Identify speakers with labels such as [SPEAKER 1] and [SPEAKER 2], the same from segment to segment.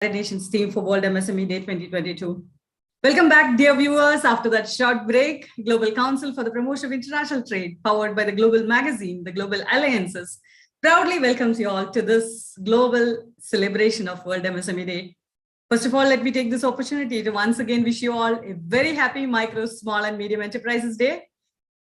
[SPEAKER 1] Nations theme for World MSME Day 2022. Welcome back, dear viewers. After that short break, Global Council for the Promotion of International Trade, powered by the Global Magazine, the Global Alliances, proudly welcomes you all to this global celebration of World MSME Day. First of all, let me take this opportunity to once again wish you all a very happy Micro, Small and Medium Enterprises Day.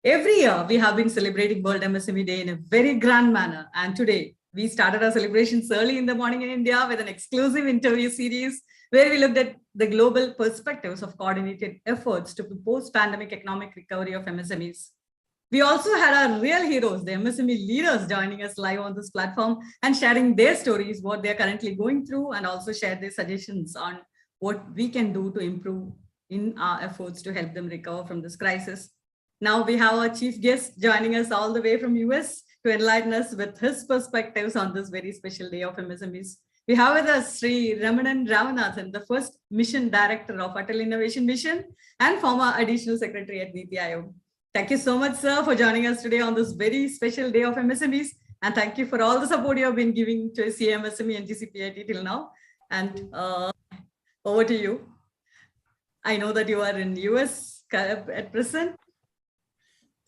[SPEAKER 1] Every year, we have been celebrating World MSME Day in a very grand manner. And today, we started our celebrations early in the morning in India with an exclusive interview series where we looked at the global perspectives of coordinated efforts to post-pandemic economic recovery of MSMEs. We also had our real heroes, the MSME leaders, joining us live on this platform and sharing their stories, what they're currently going through, and also share their suggestions on what we can do to improve in our efforts to help them recover from this crisis. Now we have our chief guest joining us all the way from US to enlighten us with his perspectives on this very special day of MSMEs. We have with us Sri Ramanan Ramanathan, the first Mission Director of Atal Innovation Mission and former Additional Secretary at NITI Aayog. Thank you so much, sir, for joining us today on this very special day of MSMEs. And thank you for all the support you have been giving to CMSME and GCPIT till now. And over to you. I know that you are in US at present.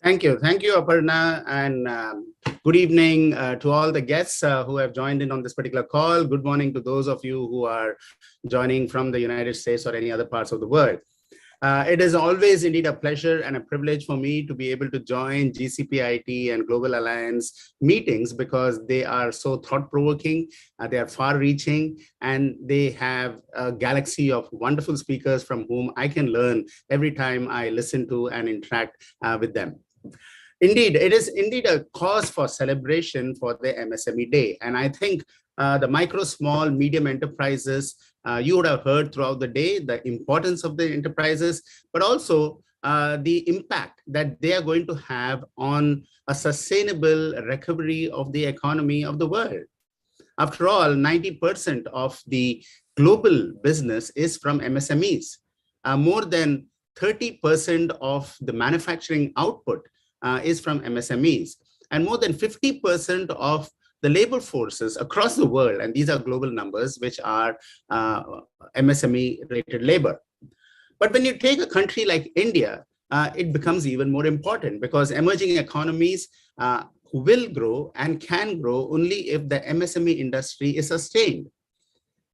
[SPEAKER 2] Thank you, Aparna, and good evening to all the guests who have joined in on this particular call. Good morning to those of you who are joining from the United States or any other parts of the world. It is always indeed a pleasure and a privilege for me to be able to join GCPIT and Global Alliance meetings because they are so thought-provoking, they are far-reaching, and they have a galaxy of wonderful speakers from whom I can learn every time I listen to and interact with them. Indeed, it is indeed a cause for celebration for the MSME Day. And I think the micro, small, medium enterprises, you would have heard throughout the day the importance of the enterprises, but also the impact that they are going to have on a sustainable recovery of the economy of the world. After all, 90% of the global business is from MSMEs. More than 30% of the manufacturing output is from MSMEs, and more than 50% of the labor forces across the world, and these are global numbers, which are MSME-related labor. But when you take a country like India, it becomes even more important because emerging economies will grow and can grow only if the MSME industry is sustained.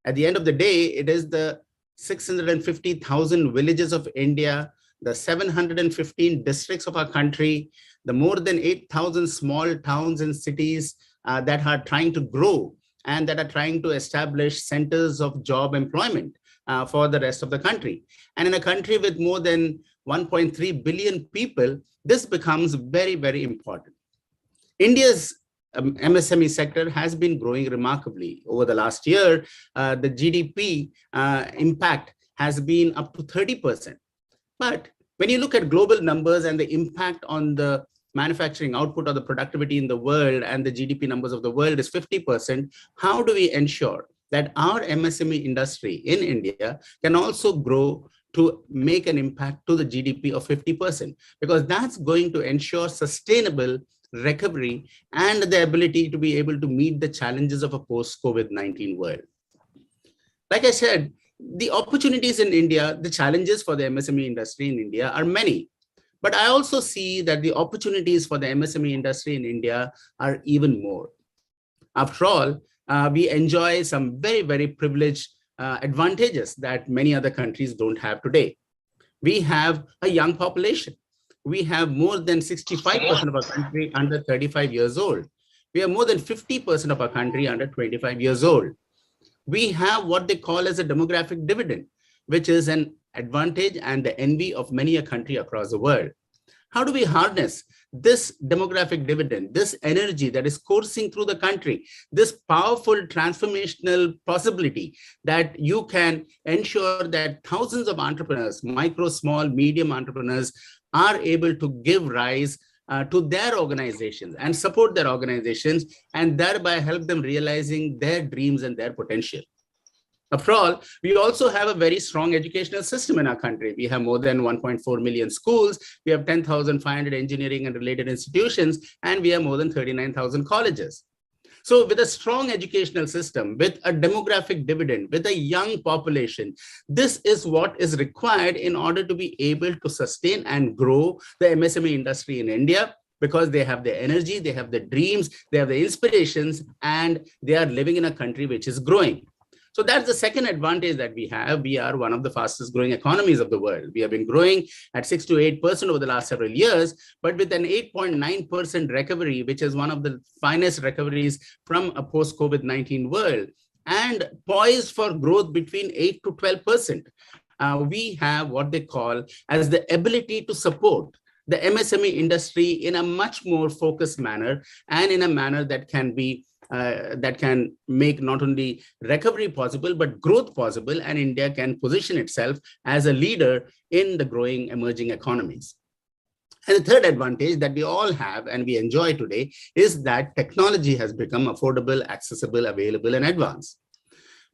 [SPEAKER 2] At the end of the day, it is the 650,000 villages of India, the 715 districts of our country, the more than 8,000 small towns and cities that are trying to grow and that are trying to establish centers of job employment for the rest of the country. And in a country with more than 1.3 billion people, this becomes very, very important. India's MSME sector has been growing remarkably. Over the last year, the GDP impact has been up to 30%. But when you look at global numbers and the impact on the manufacturing output or the productivity in the world and the GDP numbers of the world is 50%, how do we ensure that our MSME industry in India can also grow to make an impact to the GDP of 50%? Because that's going to ensure sustainable recovery and the ability to be able to meet the challenges of a post-COVID-19 world. Like I said, the opportunities in India, the challenges for the MSME industry in India are many. But I also see that the opportunities for the MSME industry in India are even more. After all, we enjoy some very, very privileged advantages that many other countries don't have today. We have a young population. We have more than 65% of our country under 35 years old. We have more than 50% of our country under 25 years old. We have what they call as a demographic dividend, which is an advantage and the envy of many a country across the world. How do we harness this demographic dividend, this energy that is coursing through the country, this powerful transformational possibility that you can ensure that thousands of entrepreneurs, micro, small, medium entrepreneurs are able to give rise to their organizations and support their organizations and thereby help them realizing their dreams and their potential. After all, we also have a very strong educational system in our country. We have more than 1.4 million schools. We have 10,500 engineering and related institutions, and we have more than 39,000 colleges. So with a strong educational system, with a demographic dividend, with a young population, this is what is required in order to be able to sustain and grow the MSME industry in India, because they have the energy, they have the dreams, they have the inspirations, and they are living in a country which is growing. So that's the second advantage that we have. We are one of the fastest growing economies of the world. We have been growing at 6 to 8% over the last several years, but with an 8.9% recovery, which is one of the finest recoveries from a post-COVID-19 world, and poised for growth between 8 to 12%. We have what they call as the ability to support the MSME industry in a much more focused manner, and in a manner that can be that can make not only recovery possible, but growth possible, and India can position itself as a leader in the growing emerging economies. And the third advantage that we all have and we enjoy today is that technology has become affordable, accessible, available, and advanced.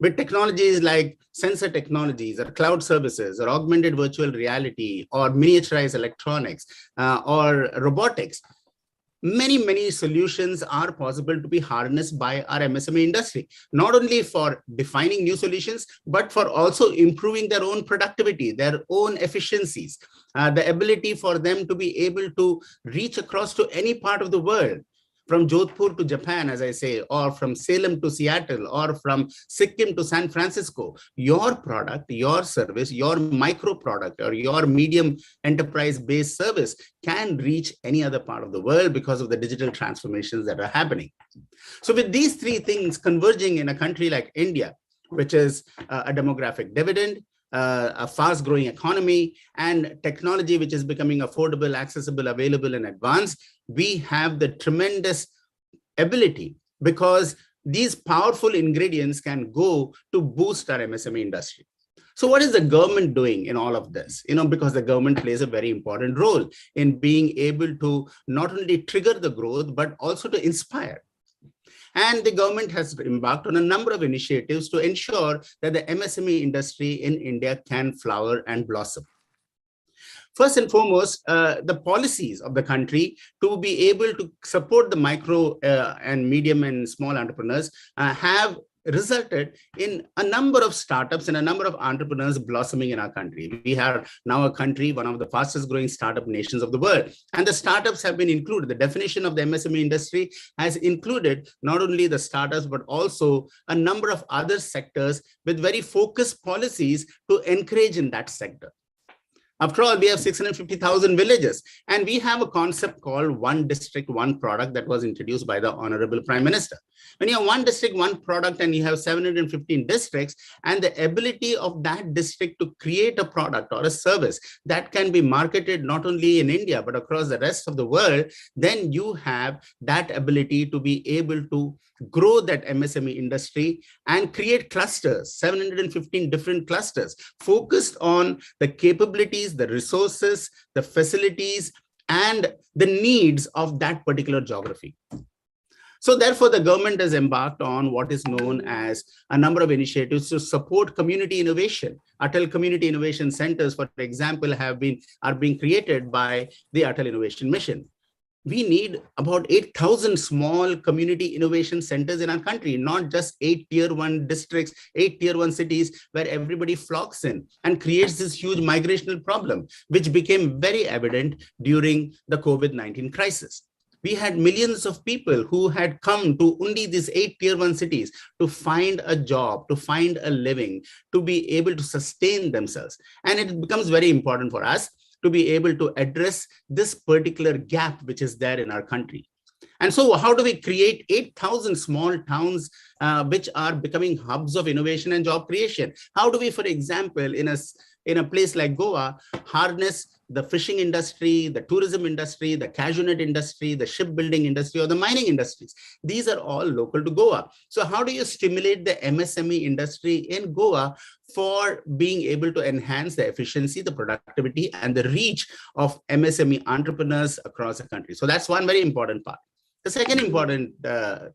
[SPEAKER 2] With technologies like sensor technologies or cloud services or augmented virtual reality or miniaturized electronics or robotics, many solutions are possible to be harnessed by our MSME industry, not only for defining new solutions, but for also improving their own productivity, their own efficiencies, the ability for them to be able to reach across to any part of the world, from Jodhpur to Japan, as I say, or from Salem to Seattle, or from Sikkim to San Francisco. Your product, your service, your micro product, or your medium enterprise-based service can reach any other part of the world because of the digital transformations that are happening. So with these three things converging in a country like India, which is a demographic dividend, a fast-growing economy, and technology which is becoming affordable, accessible, available, and advanced, we have the tremendous ability, because these powerful ingredients can go to boost our MSME industry. So what is the government doing in all of this? Because the government plays a very important role in being able to not only trigger the growth, but also to inspire. And the government has embarked on a number of initiatives to ensure that the MSME industry in India can flower and blossom. First and foremost, the policies of the country to be able to support the micro and medium and small entrepreneurs have resulted in a number of startups and a number of entrepreneurs blossoming in our country. We are now a country, one of the fastest growing startup nations of the world. And the startups have been included. The definition of the MSME industry has included not only the startups, but also a number of other sectors with very focused policies to encourage in that sector. After all, we have 650,000 villages, and we have a concept called one district, one product that was introduced by the Honorable Prime Minister. When you have one district, one product, and you have 715 districts, and the ability of that district to create a product or a service that can be marketed not only in India, but across the rest of the world, then you have that ability to be able to grow that MSME industry and create clusters, 715 different clusters, focused on the capabilities, the resources, the facilities, and the needs of that particular geography. So therefore, the government has embarked on what is known as a number of initiatives to support community innovation. Atal Community Innovation Centers, for example, are being created by the Atal Innovation Mission. We need about 8,000 small community innovation centers in our country, not just 8 tier 1 districts, 8 tier 1 cities where everybody flocks in and creates this huge migrational problem, which became very evident during the COVID-19 crisis. We had millions of people who had come to only these 8 tier 1 cities to find a job, to find a living, to be able to sustain themselves. And it becomes very important for us to be able to address this particular gap which is there in our country. And so how do we create 8,000 small towns which are becoming hubs of innovation and job creation? How do we, for example, in a place like Goa, harness the fishing industry, the tourism industry, the cashew nut industry, the shipbuilding industry, or the mining industries? These are all local to Goa. So how do you stimulate the MSME industry in Goa for being able to enhance the efficiency, the productivity, and the reach of MSME entrepreneurs across the country? So that's one very important part. The second important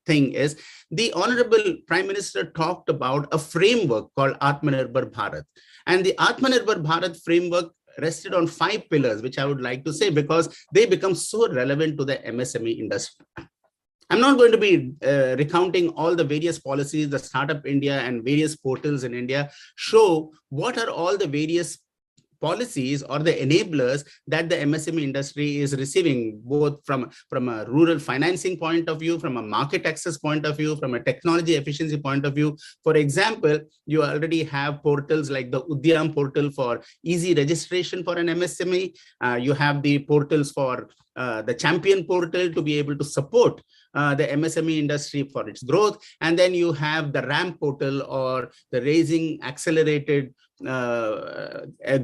[SPEAKER 2] thing is the Honorable Prime Minister talked about a framework called Atmanadwar Bharat. And the Atmanadwar Bharat framework rested on 5 pillars, which I would like to say because they become so relevant to the MSME industry. I'm not going to be recounting all the various policies. The Startup India and various portals in India show what are all the various policies or the enablers that the MSME industry is receiving, both from a rural financing point of view, from a market access point of view, from a technology efficiency point of view. For example, you already have portals like the Udyam portal for easy registration for an MSME. You have the portals for the Champion portal to be able to support the MSME industry for its growth. And then you have the RAM portal, or the raising accelerated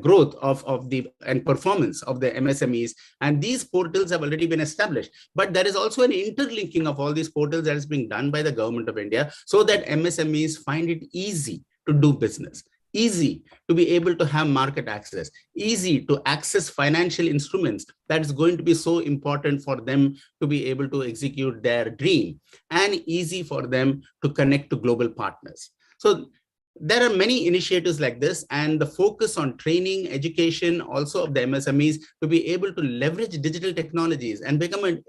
[SPEAKER 2] growth of the and performance of the MSMEs. And these portals have already been established. But there is also an interlinking of all these portals that is being done by the government of India, so that MSMEs find it easy to do business, easy to be able to have market access, easy to access financial instruments that is going to be so important for them to be able to execute their dream, and easy for them to connect to global partners. So there are many initiatives like this, and the focus on training, education also of the MSMEs to be able to leverage digital technologies and become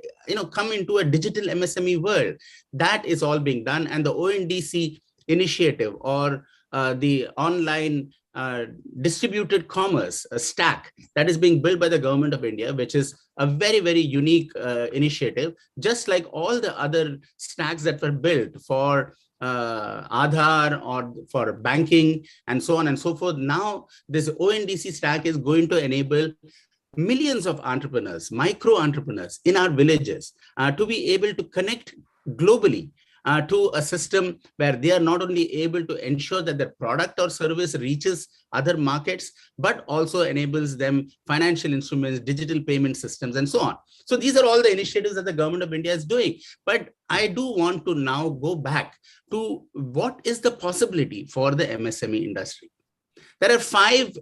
[SPEAKER 2] come into a digital MSME world. That is all being done. And the ONDC initiative, or the online distributed commerce stack that is being built by the government of India, which is a very, very unique initiative, just like all the other stacks that were built for Aadhaar or for banking and so on and so forth. Now, this ONDC stack is going to enable millions of entrepreneurs, micro entrepreneurs in our villages to be able to connect globally to a system where they are not only able to ensure that their product or service reaches other markets, but also enables them financial instruments, digital payment systems, and so on. So these are all the initiatives that the government of India is doing. But I do want to now go back to what is the possibility for the MSME industry. There are 5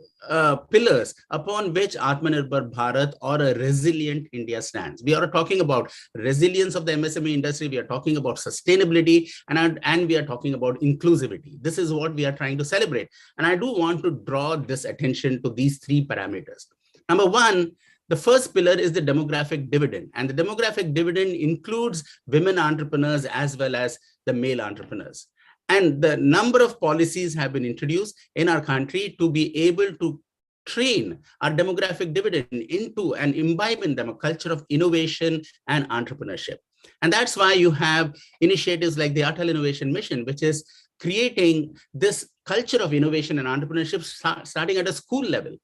[SPEAKER 2] pillars upon which Atmanadwar Bharat, or a resilient India, stands. We are talking about resilience of the MSME industry. We are talking about sustainability, and we are talking about inclusivity. This is what we are trying to celebrate. And I do want to draw this attention to these 3 parameters. Number 1, the first pillar is the demographic dividend. And the demographic dividend includes women entrepreneurs as well as the male entrepreneurs. And the number of policies have been introduced in our country to be able to train our demographic dividend into and imbibe in them a culture of innovation and entrepreneurship. And that's why you have initiatives like the Atal Innovation Mission, which is creating this culture of innovation and entrepreneurship starting at a school level.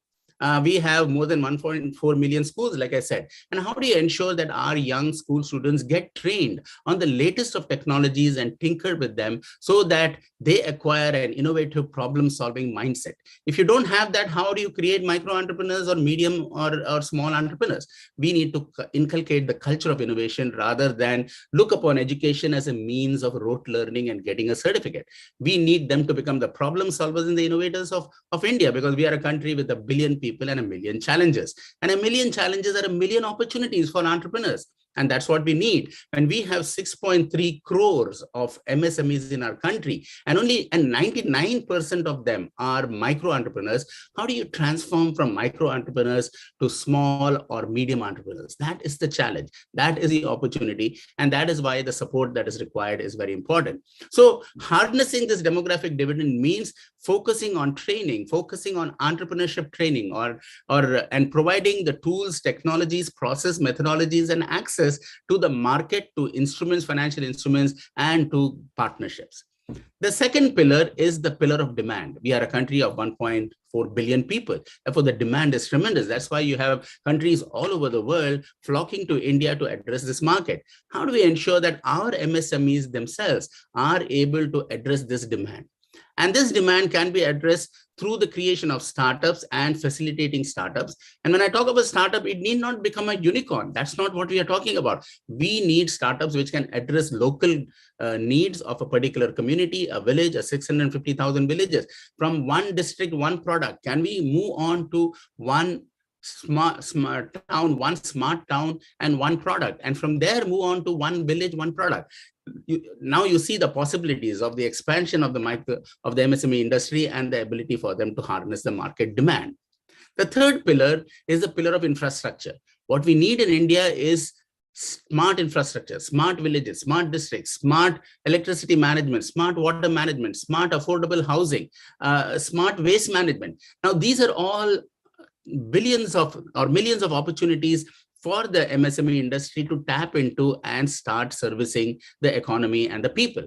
[SPEAKER 2] We have more than 1.4 million schools, like I said. And how do you ensure that our young school students get trained on the latest of technologies and tinker with them so that they acquire an innovative problem-solving mindset? If you don't have that, how do you create micro entrepreneurs or medium or small entrepreneurs? We need to inculcate the culture of innovation rather than look upon education as a means of rote learning and getting a certificate. We need them to become the problem solvers and the innovators of India, because we are a country with 1 billion people and 1 million challenges. And 1 million challenges are 1 million opportunities for entrepreneurs. And that's what we need. When we have 6.3 crores of MSMEs in our country, and 99% of them are micro entrepreneurs, how do you transform from micro entrepreneurs to small or medium entrepreneurs? That is the challenge. That is the opportunity. And that is why the support that is required is very important. So harnessing this demographic dividend means focusing on training, focusing on entrepreneurship training, and providing the tools, technologies, process, methodologies, and access to the market, to instruments, financial instruments, and to partnerships. The second pillar is the pillar of demand. We are a country of 1.4 billion people. Therefore, the demand is tremendous. That's why you have countries all over the world flocking to India to address this market. How do we ensure that our MSMEs themselves are able to address this demand? And this demand can be addressed through the creation of startups and facilitating startups. And when I talk about startup, it need not become a unicorn. That's not what we are talking about. We need startups which can address local needs of a particular community, a village, a 650,000 villages. From one district, one product. Can we move on to one smart town, one smart town, and one product? And from there, move on to one village, one product. Now you see the possibilities of the expansion of the MSME industry and the ability for them to harness the market demand. The third pillar is the pillar of infrastructure. What we need in India is smart infrastructure, smart villages, smart districts, smart electricity management, smart water management, smart affordable housing, smart waste management. Now, these are all billions of or millions of opportunities for the MSME industry to tap into and start servicing the economy and the people.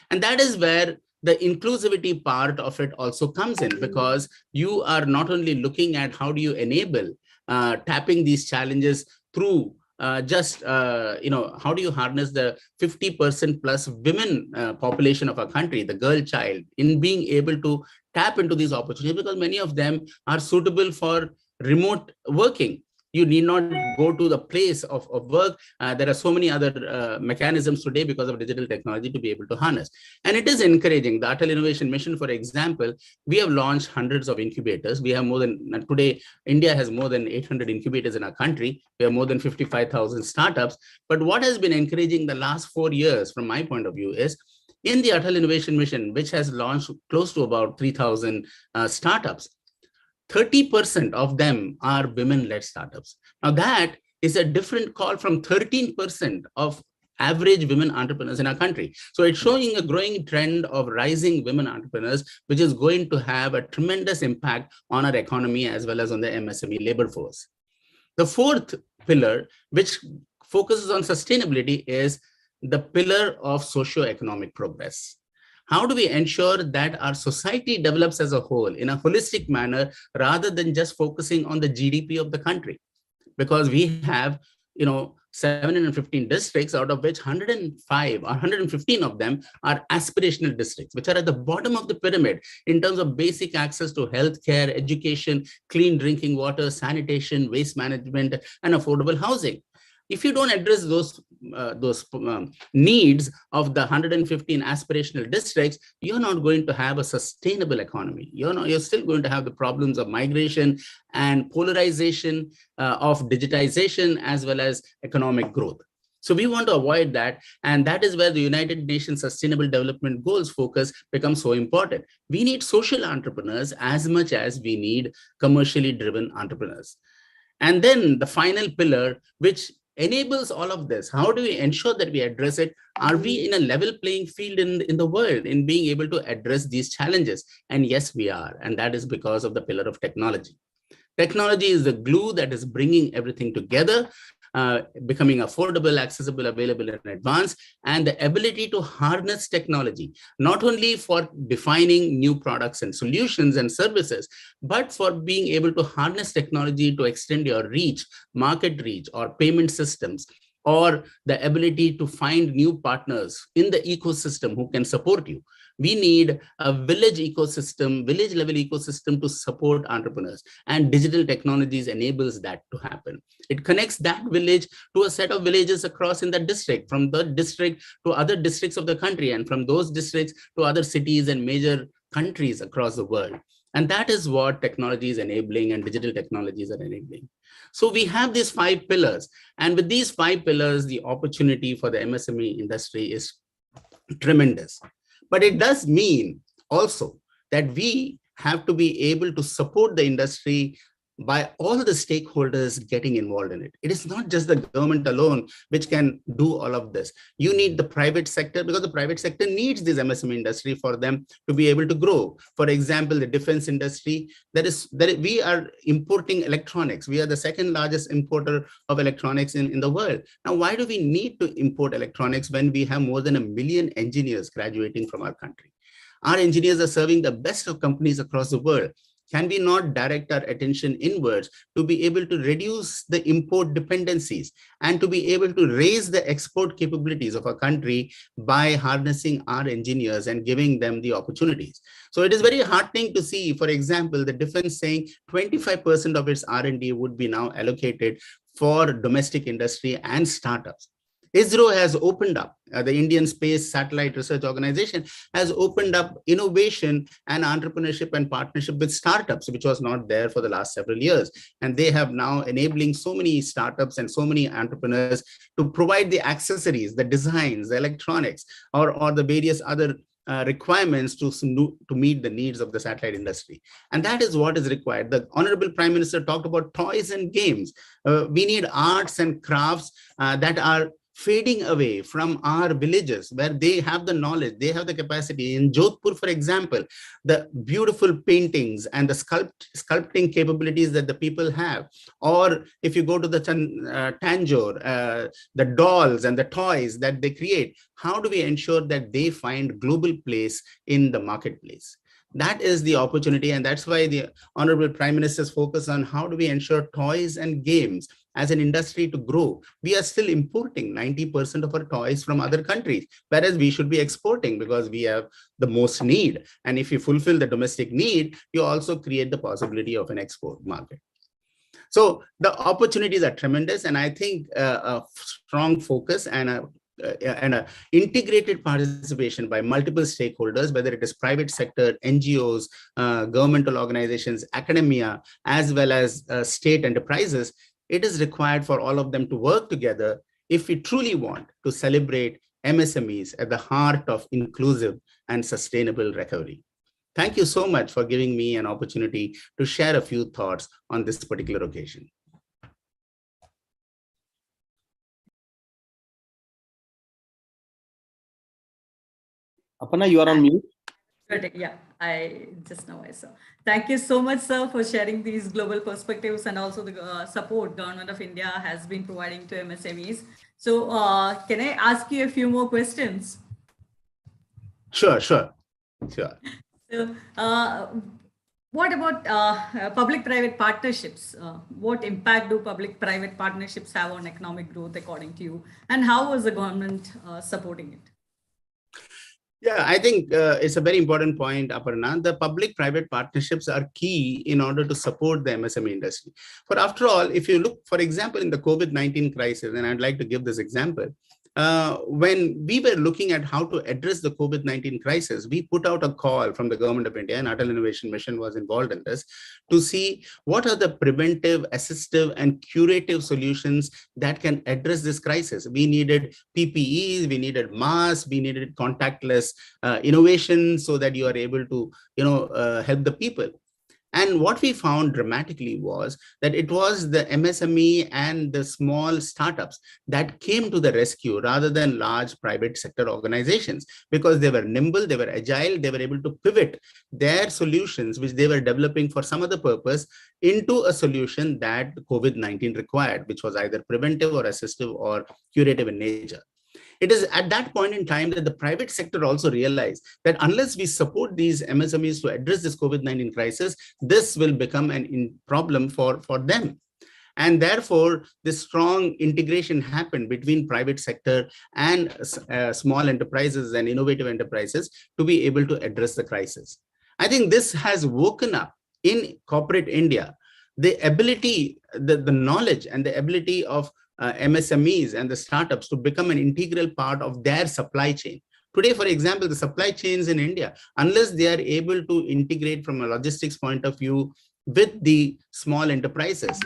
[SPEAKER 2] And that is where the inclusivity part of it also comes in, because you are not only looking at how do you enable tapping these challenges through how do you harness the 50% plus women population of our country, the girl child, in being able to tap into these opportunities, because many of them are suitable for remote working. You need not go to the place of work. There are so many other mechanisms today because of digital technology to be able to harness. And it is encouraging. The Atal Innovation Mission, for example, we have launched hundreds of incubators. We have more than, today, India has more than 800 incubators in our country. We have more than 55,000 startups. But what has been encouraging the last 4 years, from my point of view, is in the Atal Innovation Mission, which has launched close to about 3,000 startups, 30% of them are women-led startups. Now that is a different call from 13% of average women entrepreneurs in our country. So it's showing a growing trend of rising women entrepreneurs, which is going to have a tremendous impact on our economy as well as on the MSME labor force. The fourth pillar, which focuses on sustainability, is the pillar of socio-economic progress. How do we ensure that our society develops as a whole in a holistic manner rather than just focusing on the GDP of the country? Because we have, 715 districts, out of which 105 or 115 of them are aspirational districts, which are at the bottom of the pyramid in terms of basic access to healthcare, education, clean drinking water, sanitation, waste management, and affordable housing. If you don't address those needs of the 115 aspirational districts, you're not going to have a sustainable economy. You're still going to have the problems of migration and polarization, of digitization, as well as economic growth. So we want to avoid that. And that is where the United Nations Sustainable Development Goals focus becomes so important. We need social entrepreneurs as much as we need commercially driven entrepreneurs. And then the final pillar, which enables all of this. How do we ensure that we address it? Are we in a level playing field in the world in being able to address these challenges? And yes, we are. And that is because of the pillar of technology. Technology is the glue that is bringing everything together, becoming affordable, accessible, available, and advanced, and the ability to harness technology, not only for defining new products and solutions and services, but for being able to harness technology to extend your reach, market reach, or payment systems, or the ability to find new partners in the ecosystem who can support you. We need a village ecosystem, village level ecosystem to support entrepreneurs, and digital technologies enables that to happen. It connects that village to a set of villages across in the district, from the district to other districts of the country, and from those districts to other cities and major countries across the world. And that is what technology is enabling and digital technologies are enabling. So we have these 5 pillars, and with these 5 pillars, the opportunity for the MSME industry is tremendous. But it does mean also that we have to be able to support the industry by all the stakeholders getting involved in it. It is not just the government alone which can do all of this. You need the private sector, because the private sector needs this MSME industry for them to be able to grow. For example, the defense industry, we are importing electronics. We are the second largest importer of electronics in the world. Now, why do we need to import electronics when we have more than 1 million engineers graduating from our country? Our engineers are serving the best of companies across the world. Can we not direct our attention inwards to be able to reduce the import dependencies and to be able to raise the export capabilities of our country by harnessing our engineers and giving them the opportunities? So it is very heartening to see, for example, the defense saying 25% of its R&D would be now allocated for domestic industry and startups. ISRO has opened up, the Indian Space Satellite Research Organization has opened up innovation and entrepreneurship and partnership with startups, which was not there for the last several years. And they have now enabling so many startups and so many entrepreneurs to provide the accessories, the designs, the electronics, or the various other requirements to meet the needs of the satellite industry. And that is what is required. The Honorable Prime Minister talked about toys and games. We need arts and crafts that are fading away from our villages, where they have the knowledge, they have the capacity. In Jodhpur, for example, the beautiful paintings and the sculpting capabilities that the people have. Or if you go to the Tanjore, the dolls and the toys that they create, how do we ensure that they find global place in the marketplace? That is the opportunity, and that's why the Honorable Prime Minister's focus on how do we ensure toys and games as an industry to grow. We are still importing 90% of our toys from other countries, whereas we should be exporting because we have the most need. And if you fulfill the domestic need, you also create the possibility of an export market. So the opportunities are tremendous, and I think a strong focus and a integrated participation by multiple stakeholders, whether it is private sector, NGOs, governmental organizations, academia, as well as state enterprises, it is required for all of them to work together if we truly want to celebrate MSMEs at the heart of inclusive and sustainable recovery. Thank you so much for giving me an opportunity to share a few thoughts on this particular occasion.
[SPEAKER 3] Aparna, you are on mute.
[SPEAKER 1] Yeah, I just know I saw. Thank you so much, sir, for sharing these global perspectives and also the support Government of India has been providing to MSMEs. So can I ask you a few more questions?
[SPEAKER 2] Sure.
[SPEAKER 1] So what about public-private partnerships? What impact do public-private partnerships have on economic growth according to you? And how is the government supporting it?
[SPEAKER 2] Yeah, I think it's a very important point, Aparna. The public-private partnerships are key in order to support the MSME industry. For after all, if you look, for example, in the COVID-19 crisis, and I'd like to give this example, when we were looking at how to address the COVID-19 crisis, we put out a call from the Government of India, and Atmanadwar Innovation Mission was involved in this, to see what are the preventive, assistive, and curative solutions that can address this crisis. We needed PPEs, we needed masks, we needed contactless innovation so that you are able to, help the people. And what we found dramatically was that it was the MSME and the small startups that came to the rescue rather than large private sector organizations, because they were nimble, they were agile, they were able to pivot their solutions, which they were developing for some other purpose, into a solution that COVID-19 required, which was either preventive or assistive or curative in nature. It is at that point in time that the private sector also realized that unless we support these MSMEs to address this COVID-19 crisis, this will become a problem for them. And therefore, this strong integration happened between private sector and small enterprises and innovative enterprises to be able to address the crisis. I think this has woken up in corporate India the ability, the knowledge and the ability of MSMEs and the startups to become an integral part of their supply chain. Today, for example, the supply chains in India, unless they are able to integrate from a logistics point of view with the small enterprises,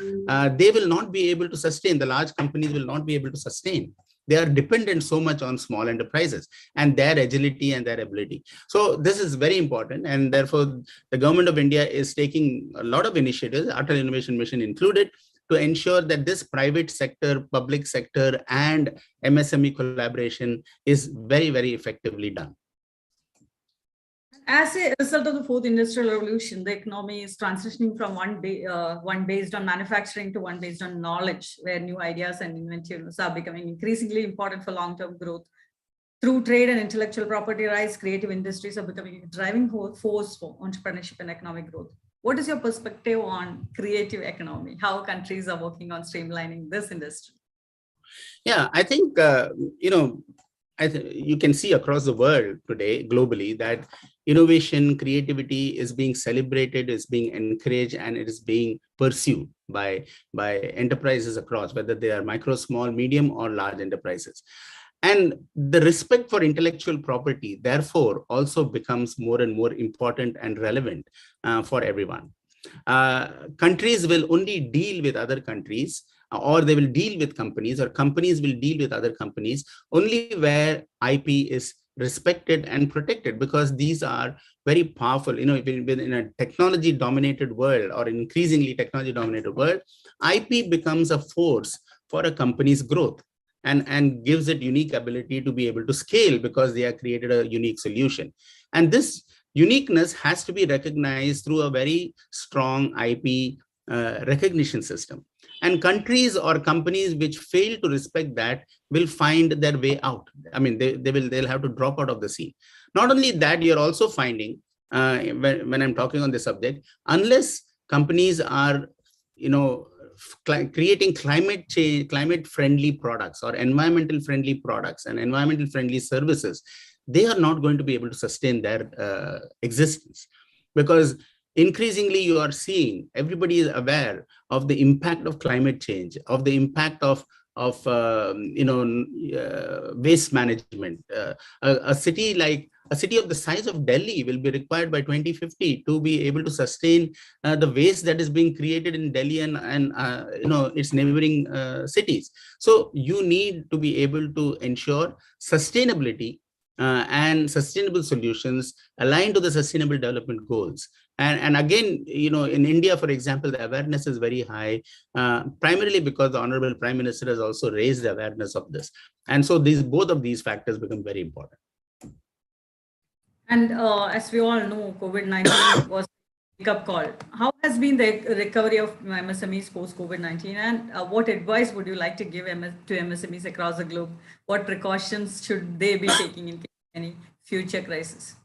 [SPEAKER 2] they will not be able to sustain. The large companies will not be able to sustain. They are dependent so much on small enterprises and their agility and their ability. So this is very important. And therefore, the Government of India is taking a lot of initiatives, Untitled Innovation Mission included, to ensure that this private sector, public sector, and MSME collaboration is very, very effectively done.
[SPEAKER 1] As a result of the fourth industrial revolution, the economy is transitioning from one based on manufacturing to one based on knowledge, where new ideas and inventions are becoming increasingly important for long-term growth. Through trade and intellectual property rights, creative industries are becoming a driving force for entrepreneurship and economic growth. What is your perspective on creative economy? How countries are working on streamlining this industry?
[SPEAKER 2] Yeah, I think, you can see across the world today, globally, that innovation, creativity is being celebrated, is being encouraged, and it is being pursued by enterprises across, whether they are micro, small, medium, or large enterprises. And the respect for intellectual property, therefore, also becomes more and more important and relevant for everyone. Countries will only deal with other countries, or they will deal with companies, or companies will deal with other companies only where IP is respected and protected, because these are very powerful. In a technology dominated world, or increasingly technology dominated world, IP becomes a force for a company's growth, and gives it unique ability to be able to scale, because they have created a unique solution. And this uniqueness has to be recognized through a very strong IP recognition system. And countries or companies which fail to respect that will find their way out. I mean, they'll have to drop out of the scene. Not only that, you're also finding, when I'm talking on this subject, unless companies are, creating climate friendly products, or environmental friendly products and environmental friendly services, they are not going to be able to sustain their existence. Because increasingly you are seeing, everybody is aware of the impact of climate change, of the impact of waste management. A city of the size of Delhi will be required by 2050 to be able to sustain the waste that is being created in Delhi and its neighboring cities. So you need to be able to ensure sustainability and sustainable solutions aligned to the sustainable development goals. And again, in India, for example, the awareness is very high, primarily because the Honorable Prime Minister has also raised the awareness of this. And so both of these factors become very important.
[SPEAKER 1] And as we all know, COVID-19 was a wake-up call. How has been the recovery of MSMEs post-COVID-19? And what advice would you like to give to MSMEs across the globe? What precautions should they be taking in case of any future crisis?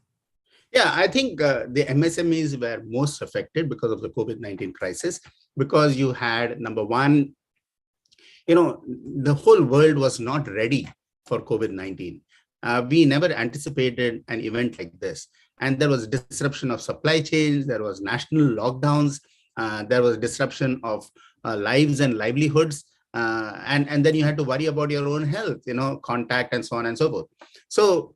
[SPEAKER 2] Yeah, I think the MSMEs were most affected because of the COVID-19 crisis, because you had, number one, the whole world was not ready for COVID-19. We never anticipated an event like this. And there was disruption of supply chains, there was national lockdowns, there was disruption of lives and livelihoods. And then you had to worry about your own health, contact and so on and so forth. So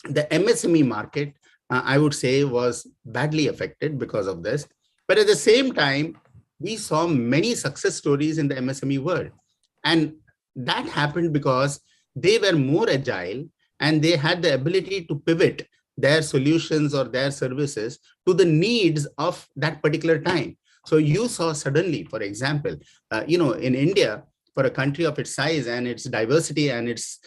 [SPEAKER 2] the MSME market, I would say, was badly affected because of this. But at the same time, we saw many success stories in the MSME world. And that happened because they were more agile and they had the ability to pivot their solutions or their services to the needs of that particular time. So you saw suddenly, for example, in India, for a country of its size and its diversity and its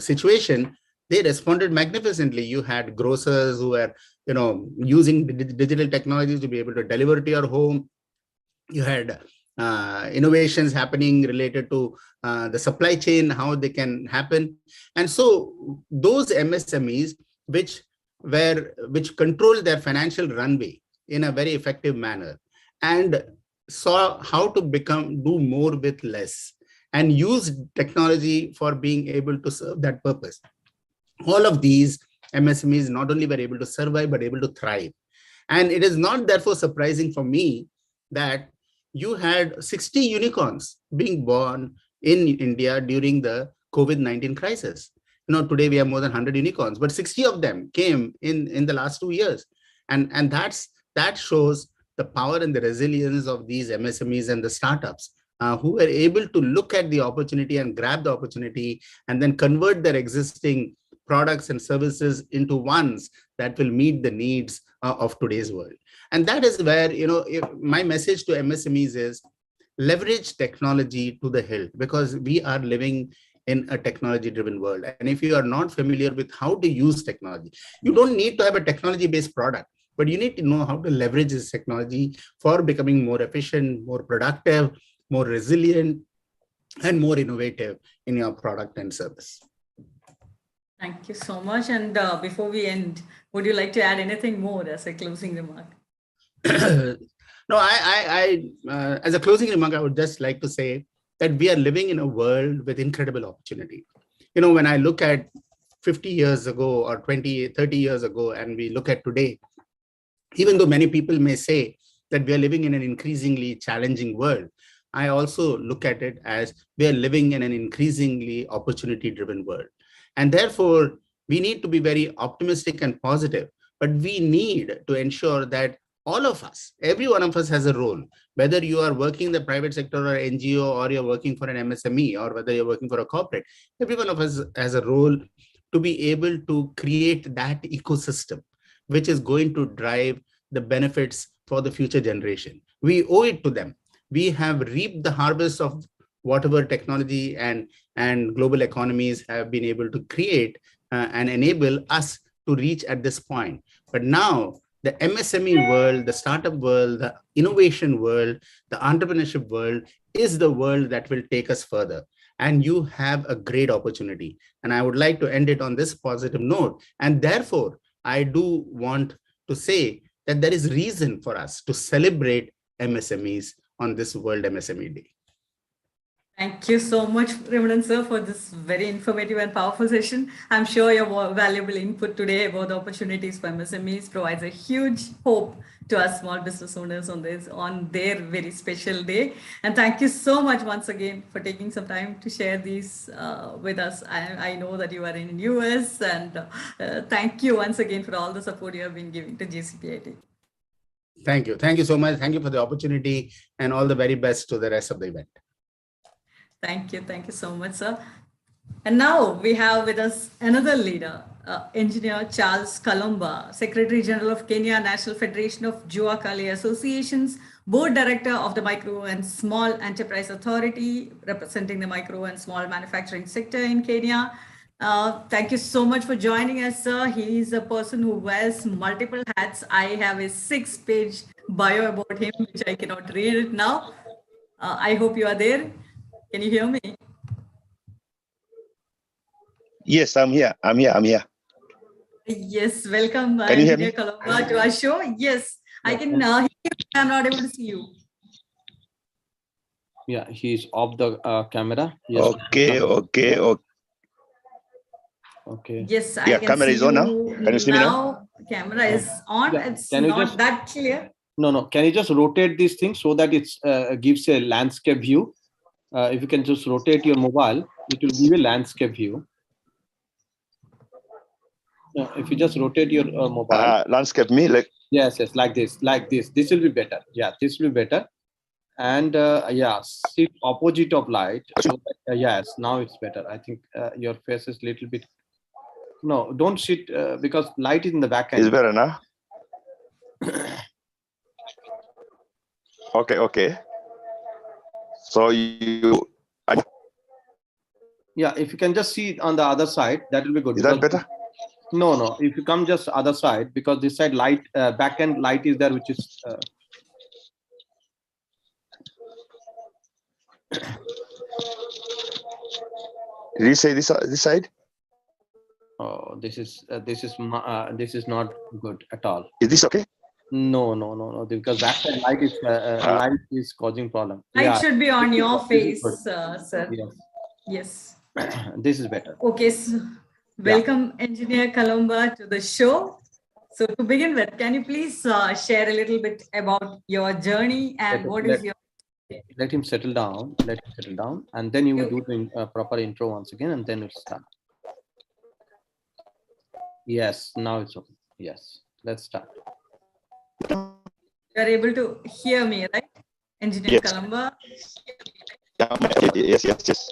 [SPEAKER 2] situation, they responded magnificently. You had grocers who were, using digital technologies to be able to deliver to your home. You had innovations happening related to the supply chain, how they can happen. And so those MSMEs which control their financial runway in a very effective manner and saw how to do more with less and use technology for being able to serve that purpose. All of these MSMEs not only were able to survive, but able to thrive. And it is not therefore surprising for me that you had 60 unicorns being born in India during the COVID-19 crisis. Today we have more than 100 unicorns, but 60 of them came in the last 2 years. And that shows the power and the resilience of these MSMEs and the startups who were able to look at the opportunity and grab the opportunity and then convert their existing products and services into ones that will meet the needs of today's world. And that is where, my message to MSMEs is leverage technology to the hilt, because we are living in a technology-driven world. And if you are not familiar with how to use technology, you don't need to have a technology-based product, but you need to know how to leverage this technology for becoming more efficient, more productive, more resilient, and more innovative in your product and service.
[SPEAKER 1] Thank you so much. And before we end, would you like to add anything more as a closing remark?
[SPEAKER 2] No, I as a closing remark, I would just like to say that we are living in a world with incredible opportunity. When I look at 50 years ago or 20, 30 years ago, and we look at today, even though many people may say that we are living in an increasingly challenging world, I also look at it as we are living in an increasingly opportunity-driven world. And therefore, we need to be very optimistic and positive, but we need to ensure that all of us, every one of us has a role, whether you are working in the private sector or NGO, or you're working for an MSME, or whether you're working for a corporate. Every one of us has a role to be able to create that ecosystem, which is going to drive the benefits for the future generation. We owe it to them. We have reaped the harvest of whatever technology and global economies have been able to create and enable us to reach at this point. But now the MSME world, the startup world, the innovation world, the entrepreneurship world is the world that will take us further. And you have a great opportunity. And I would like to end it on this positive note. And therefore, I do want to say that there is reason for us to celebrate MSMEs on this World MSME Day.
[SPEAKER 1] Thank you so much, Ramadan sir, for this very informative and powerful session. I'm sure your valuable input today about the opportunities for MSMEs provides a huge hope to us small business owners on their very special day. And thank you so much once again for taking some time to share these with us. I know that you are in the US, and thank you once again for all the support you have been giving to GCPIT.
[SPEAKER 2] Thank you. Thank you so much. Thank you for the opportunity, and all the very best to the rest of the event.
[SPEAKER 1] Thank you. Thank you so much, sir. And now we have with us another leader, Engineer Charles Kalumba, Secretary General of Kenya National Federation of Jua Kali Associations, Board Director of the Micro and Small Enterprise Authority, representing the micro and small manufacturing sector in Kenya. Thank you so much for joining us, sir. He is a person who wears multiple hats. I have a 6-page bio about him, which I cannot read it now. I hope you are there. Can you hear me?
[SPEAKER 4] Yes, I'm here.
[SPEAKER 1] Yes, welcome,
[SPEAKER 4] Can you hear me?
[SPEAKER 1] Kalumba, to our show. Yes, I can hear you. I'm not able to see you.
[SPEAKER 3] Yeah, he's off the camera. Yes. Okay.
[SPEAKER 1] Yes, I
[SPEAKER 4] Yeah,
[SPEAKER 1] can
[SPEAKER 4] camera
[SPEAKER 1] see
[SPEAKER 4] is on now.
[SPEAKER 1] you.
[SPEAKER 4] Can you see me now?
[SPEAKER 1] Camera is on.
[SPEAKER 3] Yeah.
[SPEAKER 1] It's
[SPEAKER 3] Can you
[SPEAKER 1] not
[SPEAKER 3] just-
[SPEAKER 1] that clear.
[SPEAKER 3] No. Can you just rotate this thing so that it gives a landscape view? If you can just rotate your mobile, it will give a landscape view. If you just rotate your mobile.
[SPEAKER 4] Landscape me like.
[SPEAKER 3] Yes, like this. This will be better. Yeah, this will be better. And yeah, sit opposite of light. So yes, now it's better. I think your face is a little bit. No, don't sit because light is in the back end.
[SPEAKER 4] It's better now. Okay. So
[SPEAKER 3] Yeah, if you can just see on the other side, that will be good.
[SPEAKER 4] Is that better?
[SPEAKER 3] No. If you come just other side, because this side light, back end light is there, which is.
[SPEAKER 4] Did you say this side?
[SPEAKER 3] Oh, this is not good at all.
[SPEAKER 4] Is this okay?
[SPEAKER 3] No, because back side light is causing problem.
[SPEAKER 1] Light should be on your face,
[SPEAKER 3] good.
[SPEAKER 1] sir.
[SPEAKER 3] Yes.
[SPEAKER 1] Yes.
[SPEAKER 3] This is better.
[SPEAKER 1] Okay, so welcome, Engineer Kalumba, to the show. So to begin with, can you please share a little bit about your journey and what is your...
[SPEAKER 3] Let him settle down. And then you will do the proper intro once again, and then we'll start. Yes, now it's okay. Yes, let's start.
[SPEAKER 1] You are able to hear me, right? Engineer
[SPEAKER 4] Yes.
[SPEAKER 1] Kalumba?
[SPEAKER 4] Yes.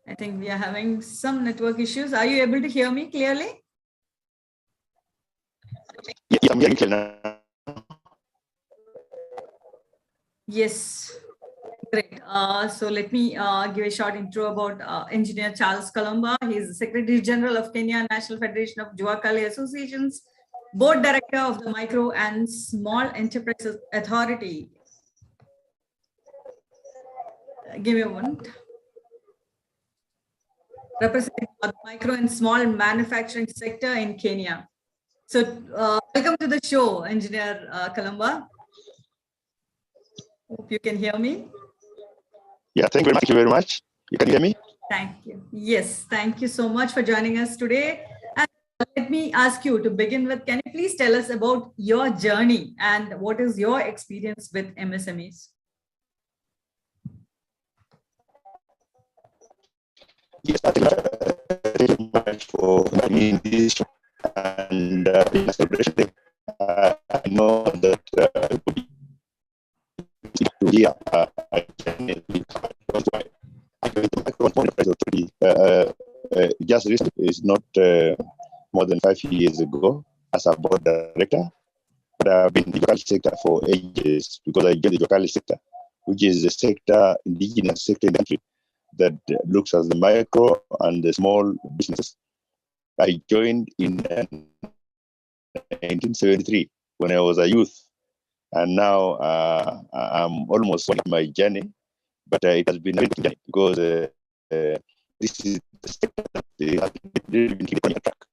[SPEAKER 1] I think we are having some network issues. Are you able to hear me clearly?
[SPEAKER 4] Yeah, I'm getting clear now.
[SPEAKER 1] Yes, great. So let me give a short intro about Engineer Charles Kalumba. He is the Secretary General of Kenya National Federation of Jua Kali Associations, Board Director of the Micro and Small Enterprises Authority. Give me a moment. Representing the micro and small manufacturing sector in Kenya. So welcome to the show, Engineer Kalumba. Hope you can hear me.
[SPEAKER 4] Yeah, thank you very much. You can hear me?
[SPEAKER 1] Thank you. Yes, thank you so much for joining us today. And let me ask you to begin with, can you please tell us about your journey and what is your experience with MSMEs?
[SPEAKER 4] Yes, thank you very much for having me in this show. And in celebration, I know that here I can just recently, is not more than 5 years ago, as a board director. But I've been in the local sector for ages because I joined the local sector, which is the sector, indigenous sector in the country that looks at the micro and the small businesses. I joined in 1973 when I was a youth, and now I'm almost on my journey, but it has been a journey because this is the sector that has really been keeping on track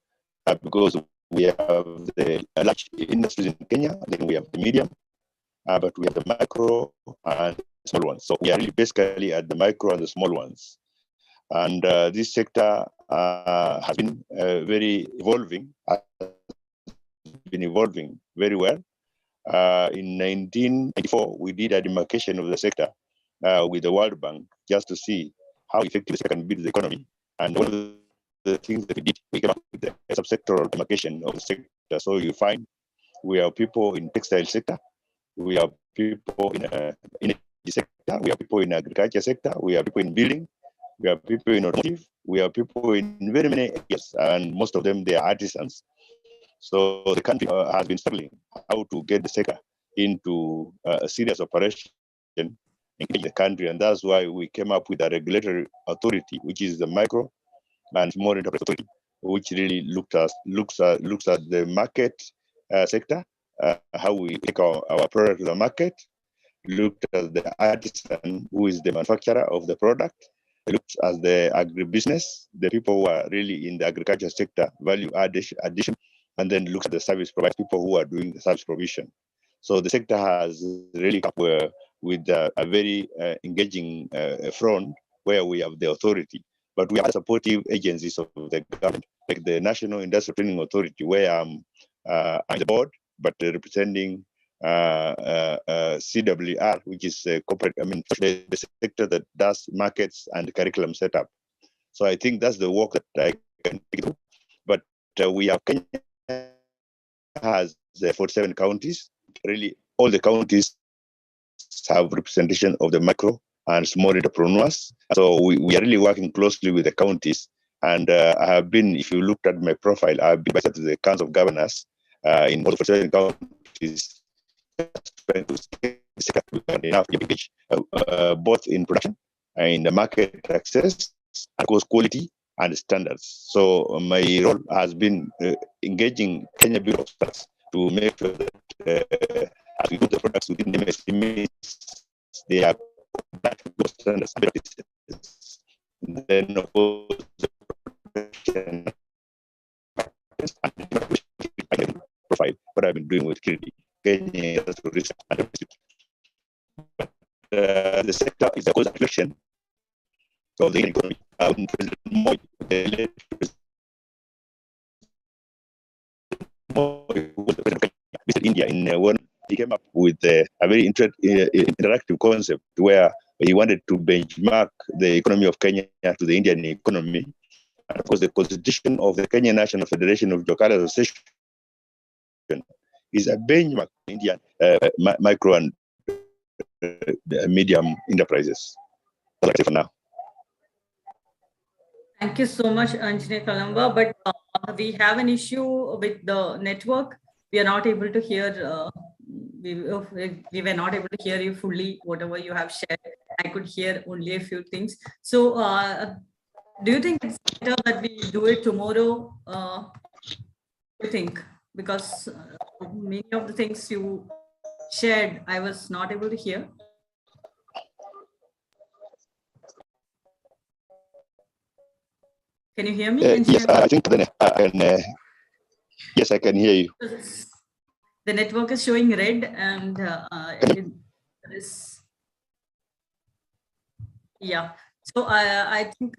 [SPEAKER 4] because we have the large industries in Kenya, then we have the medium, but we have the micro and small ones. So we are really basically at the micro and the small ones. And this sector has been very evolving, very well. In 1994, we did a demarcation of the sector with the World Bank just to see how effective the sector can build the economy. And one of the things that we did, we came up with the subsectoral demarcation of the sector. So you find we have people in textile sector, we have people in energy sector, we have people in agriculture sector, we have people in building, we have people in automotive, we have people in very many areas, and most of them, they are artisans. So the country has been struggling how to get the sector into a serious operation in the country, and that's why we came up with a regulatory authority, which is the micro and small enterprise authority, which really looks at the market sector, how we take our product to the market, looked at the artisan, who is the manufacturer of the product, looks at the agribusiness, the people who are really in the agriculture sector, value addition, and then looks at the service providers, people who are doing the service provision. So the sector has really come up with a very engaging front where we have the authority, but we have supportive agencies of the government, like the National Industrial Training Authority, where I'm on the board, but representing CWR, which is corporate, the sector that does markets and curriculum setup. So I think that's the work that I can do. But we have Kenya has 47 counties. Really, all the counties have representation of the micro and small entrepreneurs. So we are really working closely with the counties. And I have been, if you looked at my profile, I've been to the Council of Governors in all 47 counties, enough engage, both in production and in the market access, and of course quality and standards. So my role has been engaging Kenya Bureau of Standards to make sure that as we put the products within the MSMEs, they are those standards. Then of course the production profile, what I've been doing with Kenya research and the sector is a cause reflection of the economy. President Moi, visited India in one. He came up with a very interactive concept where he wanted to benchmark the economy of Kenya to the Indian economy. And of course, the constitution of the Kenya National Federation of Jokara Association is a benchmark Indian micro and medium enterprises. That's it for now.
[SPEAKER 1] Thank you so much, Engineer Kalamba. But we have an issue with the network. We are not able to hear. We were not able to hear you fully. Whatever you have shared, I could hear only a few things. So, do you think it's better that we do it tomorrow? What do you think? Because many of the things you shared, I was not able to hear. Can you hear me?
[SPEAKER 4] Yes, I think yes, I can hear you.
[SPEAKER 1] The network is showing red, and yeah. So I think,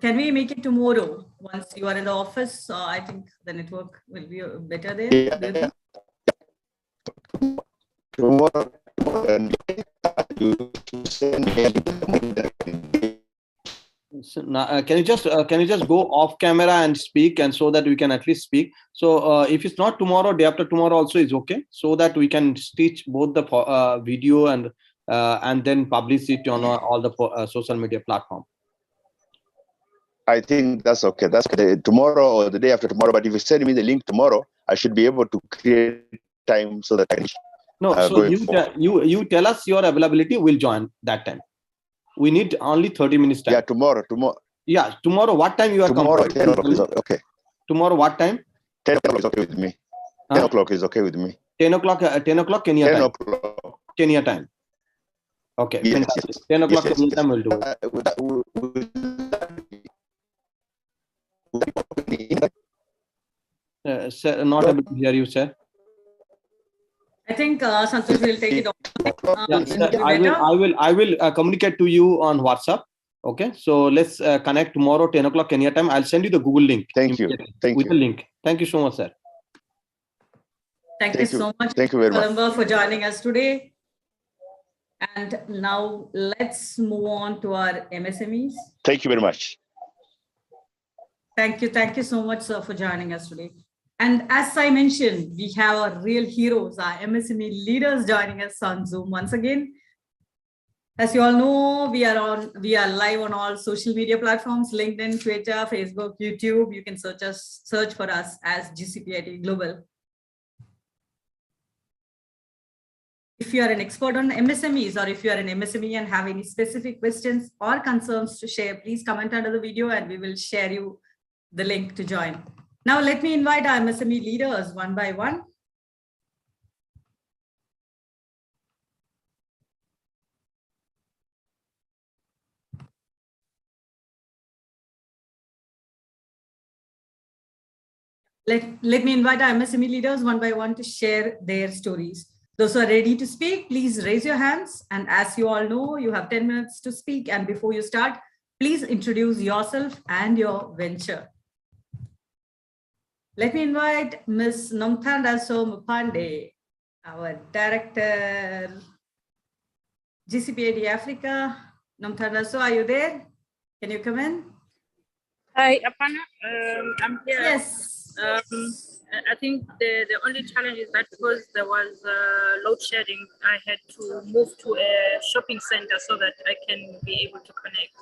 [SPEAKER 1] can we make it tomorrow once you are in the office? I think the network will be better there.
[SPEAKER 4] Yeah. Tomorrow, you send me
[SPEAKER 3] So now, can you just go off camera and speak, and so that we can at least speak. So if it's not tomorrow, day after tomorrow also is okay, so that we can stitch both the video and then publish it on all the social media platform.
[SPEAKER 4] I think that's okay. That's okay. Tomorrow or the day after tomorrow. But if you send me the link tomorrow, I should be able to create time so that I can.
[SPEAKER 3] No, so you tell us your availability. We'll join that time. We need only 30 minutes time.
[SPEAKER 4] Yeah, tomorrow.
[SPEAKER 3] Yeah, tomorrow. What time you are
[SPEAKER 4] tomorrow? 10 o'clock is okay.
[SPEAKER 3] Tomorrow, what time?
[SPEAKER 4] 10 o'clock is okay with me. 10 o'clock is okay with me.
[SPEAKER 3] 10 o'clock. 10 o'clock Kenya
[SPEAKER 4] 10
[SPEAKER 3] time.
[SPEAKER 4] o'clock.
[SPEAKER 3] Kenya time. Okay.
[SPEAKER 4] Yes,
[SPEAKER 3] fantastic.
[SPEAKER 4] yes.
[SPEAKER 3] 10 o'clock
[SPEAKER 4] Yes,
[SPEAKER 3] Kenya time will do it. Sir, not able to hear you, sir.
[SPEAKER 1] I think Santosh will take it off.
[SPEAKER 3] Yeah, sir, I will communicate to you on WhatsApp. Okay, so let's connect tomorrow 10 o'clock Kenya time. I'll send you the Google link.
[SPEAKER 4] Thank you. Thank
[SPEAKER 3] with
[SPEAKER 4] you.
[SPEAKER 3] the link. Thank you so much, sir.
[SPEAKER 1] Thank you so much,
[SPEAKER 4] Thank you very much
[SPEAKER 1] for joining us today. And now let's move on to our MSMEs.
[SPEAKER 4] Thank you very much.
[SPEAKER 1] Thank you so much, sir, for joining us today. And as I mentioned, we have our real heroes, our MSME leaders joining us on Zoom once again. As you all know, we are live on all social media platforms: LinkedIn, Twitter, Facebook, YouTube. You can search for us as GCPIT Global. If you are an expert on MSMEs, or if you are an MSME and have any specific questions or concerns to share, please comment under the video and we will share you the link to join. Now, let me invite our MSME leaders one by one. Let me invite our MSME leaders one by one to share their stories. Those who are ready to speak, please raise your hands. And as you all know, you have 10 minutes to speak. And before you start, please introduce yourself and your venture. Let me invite Ms. Nomthandaso Mupande, our Director, GCPIT Africa. Nomthandaso, are you there? Can you come in?
[SPEAKER 5] Hi, Apana. I'm here.
[SPEAKER 1] Yes.
[SPEAKER 5] I think the only challenge is that because there was load shedding, I had to move to a shopping center so that I can be able to connect.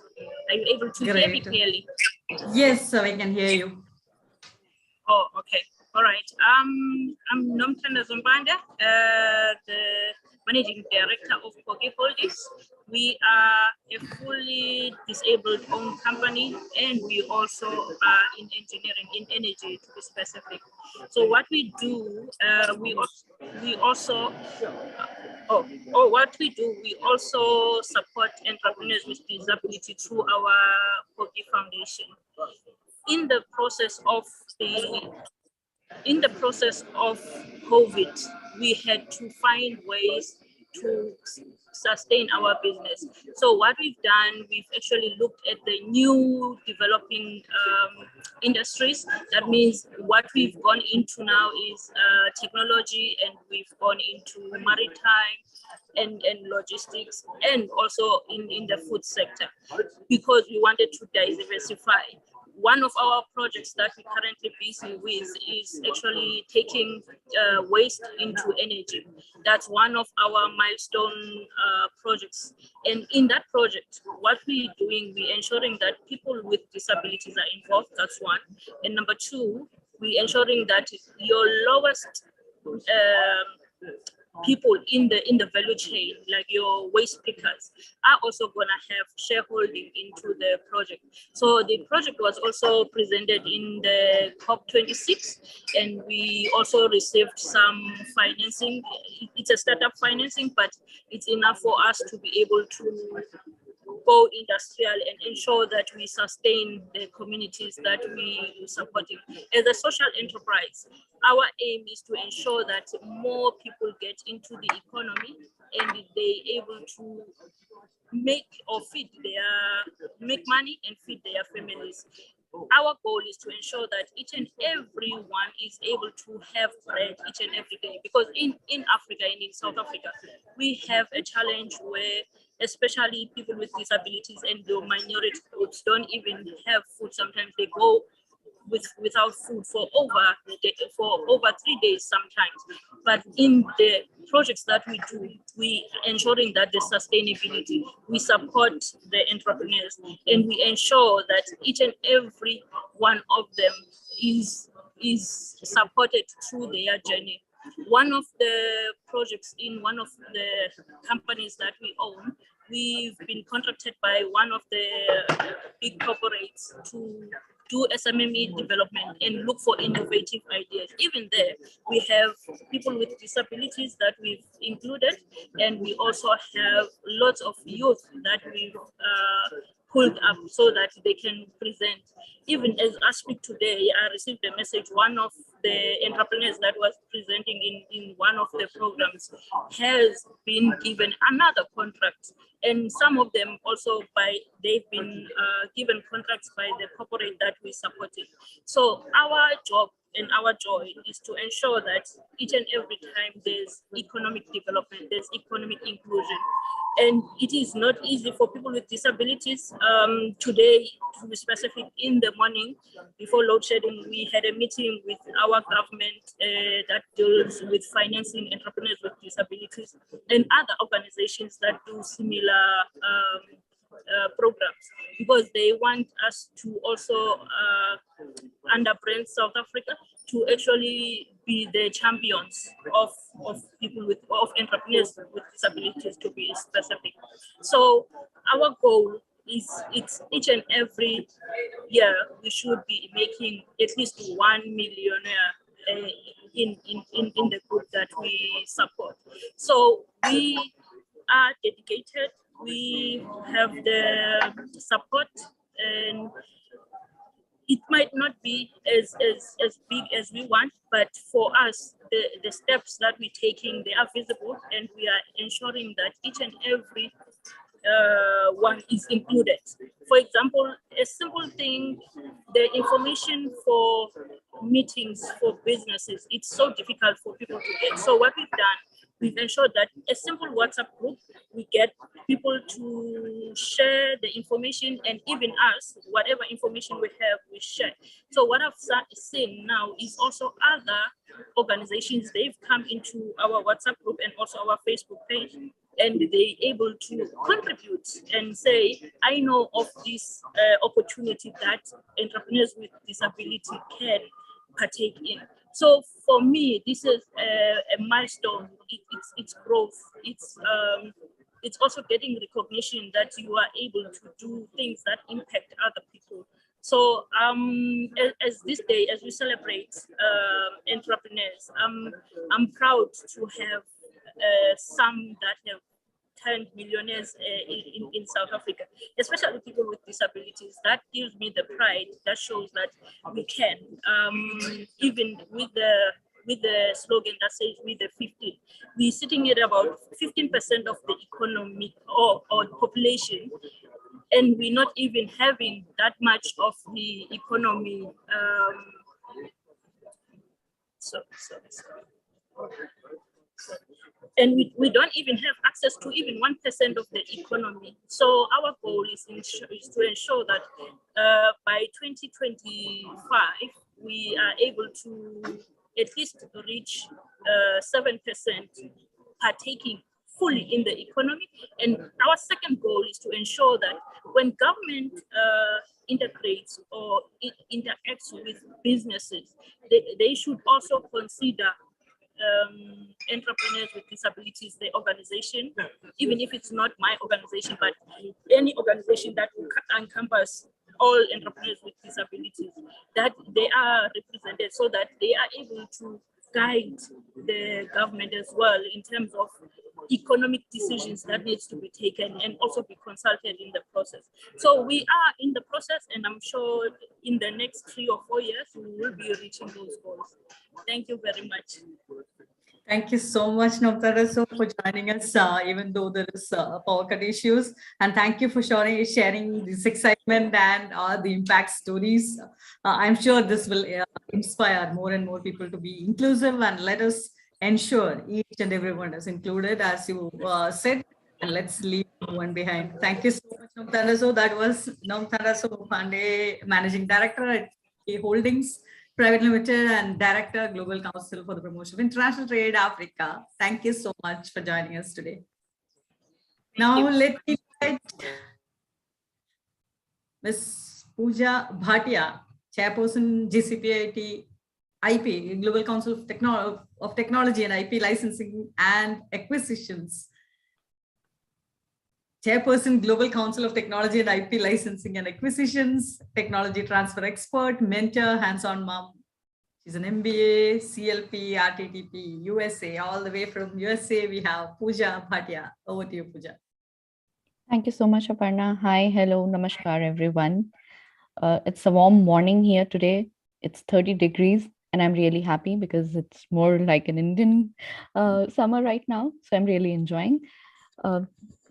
[SPEAKER 5] Are you able to hear me clearly?
[SPEAKER 1] Yes, so I can hear you.
[SPEAKER 5] Oh, okay. All right. I'm Nomtanda Zumbanda, the Managing Director of Kogi Holdings. We are a fully disabled owned company, and we also are in engineering, in energy to be specific. So what we do, we also support entrepreneurs with disability through our Kogi Foundation. In the process of COVID, we had to find ways to sustain our business. So what we've done, we've actually looked at the new developing industries. That means what we've gone into now is technology, and we've gone into maritime and logistics, and also in the food sector, because we wanted to diversify. One of our projects that we're currently busy with is actually taking waste into energy. That's one of our milestone projects. And in that project, what we're doing, we're ensuring that people with disabilities are involved. That's one. And number two, we're ensuring that your lowest people in the value chain, like your waste pickers, are also going to have shareholding into the project. So the project was also presented in the COP26, and we also received some financing. It's a startup financing, but it's enough for us to be able to go industrial and ensure that we sustain the communities that we are supporting. As a social enterprise, our aim is to ensure that more people get into the economy and they're able to make money and feed their families. Our goal is to ensure that each and everyone is able to have bread each and every day, because in Africa and in South Africa, we have a challenge where especially people with disabilities and the minority groups don't even have food. Sometimes they go without food for over 3 days sometimes. But in the projects that we do, we ensuring that the sustainability, we support the entrepreneurs, and we ensure that each and every one of them is supported through their journey. One of the projects in one of the companies that we own, we've been contracted by one of the big corporates to do SMME development and look for innovative ideas. Even there, we have people with disabilities that we've included, and we also have lots of youth that we've pulled up so that they can present. Even as I speak today, I received a message. One of the entrepreneurs that was presenting in one of the programs has been given another contract. And some of them also they've been given contracts by the corporate that we supported. So our job and our joy is to ensure that each and every time there's economic development, there's economic inclusion. And it is not easy for people with disabilities. Today, to be specific, in the morning, before load shedding, we had a meeting with our government that deals with financing entrepreneurs with disabilities and other organizations that do similar programs, because they want us to also, under Brand South Africa, to actually be the champions of people of entrepreneurs with disabilities, to be specific. So our goal is, it's each and every year we should be making at least 1 millionaire in the group that we support. So we are dedicated. We have the support, and it might not be as big as we want, but for us, the steps that we're taking, they are visible, and we are ensuring that each and every one is included. For example, a simple thing, the information for meetings for businesses, it's so difficult for people to get. So what we've done, we've ensured that a simple WhatsApp group, we get people to share the information, and even us, whatever information we have, we share. So what I've seen now is also other organizations, they've come into our WhatsApp group and also our Facebook page, and they're able to contribute and say, I know of this opportunity that entrepreneurs with disability can partake in. So for me, this is a milestone. It's growth. It's also getting recognition that you are able to do things that impact other people. So as this day, as we celebrate entrepreneurs, I'm proud to have some that have turned millionaires in South Africa, especially people with disabilities. That gives me the pride. That shows that we can, even with the slogan that says "with the 15," we're sitting at about 15% of the economy or population, and we're not even having that much of the economy. And we don't even have access to even 1% of the economy. So our goal is to ensure that by 2025, we are able to at least reach 7% partaking fully in the economy. And our second goal is to ensure that when government integrates or interacts with businesses, they should also consider entrepreneurs with disabilities, the organization, even if it's not my organization, but any organization that will encompass all entrepreneurs with disabilities, that they are represented so that they are able to guide the government as well in terms of economic decisions that needs to be taken and also be consulted in the process. So we are in the process, and I'm sure in the next 3 or 4 years, we will be reaching those goals. Thank you very much.
[SPEAKER 1] Thank you so much, Namtara, for joining us, even though there is power cut issues. And thank you for sharing this excitement and the impact stories. I'm sure this will inspire more and more people to be inclusive, and let us ensure each and everyone is included. As you said, and let's leave one behind. Thank you so much, Namtaraso. That was Namtaraso Pandey, Managing Director at A Holdings Private Limited and Director, Global Council for the Promotion of International Trade, Africa. Thank you so much for joining us today. Now let me invite Ms. Pooja Bhatia, Chairperson, GCPIT IP, Global Council of Technology and IP Licensing and Acquisitions. Chairperson, Global Council of Technology and IP Licensing and Acquisitions, technology transfer expert, mentor, hands-on mom. She's an MBA, CLP, RTTP, USA, all the way from USA. We have Pooja Bhatia. Over to you, Pooja.
[SPEAKER 6] Thank you so much, Aparna. Hi, hello, namaskar, everyone. It's a warm morning here today. It's 30 degrees, and I'm really happy because it's more like an Indian summer right now. So I'm really enjoying.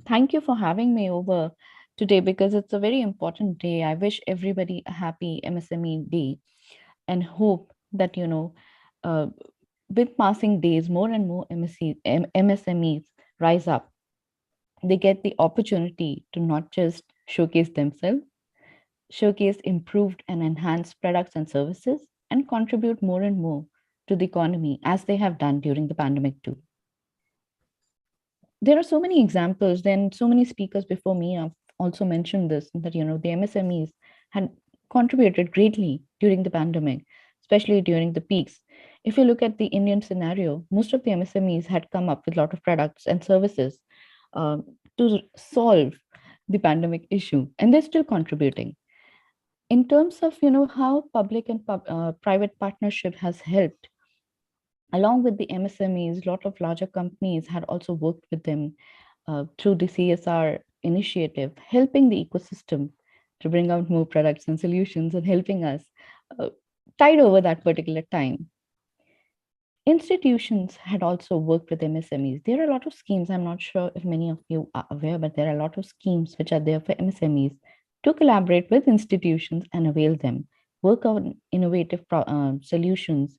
[SPEAKER 6] Thank you for having me over today because it's a very important day. I wish everybody a happy MSME day and hope that, with passing days, more and more MSMEs rise up. They get the opportunity to not just showcase themselves, showcase improved and enhanced products and services, and contribute more and more to the economy as they have done during the pandemic too. There are so many examples, then so many speakers before me have also mentioned this, that, the MSMEs had contributed greatly during the pandemic, especially during the peaks. If you look at the Indian scenario, most of the MSMEs had come up with a lot of products and services to solve the pandemic issue, and they're still contributing. In terms of, how public and private partnership has helped, along with the MSMEs, a lot of larger companies had also worked with them through the CSR initiative, helping the ecosystem to bring out more products and solutions and helping us tide over that particular time. Institutions had also worked with MSMEs. There are a lot of schemes. I'm not sure if many of you are aware, but there are a lot of schemes which are there for MSMEs to collaborate with institutions and avail them, work on innovative solutions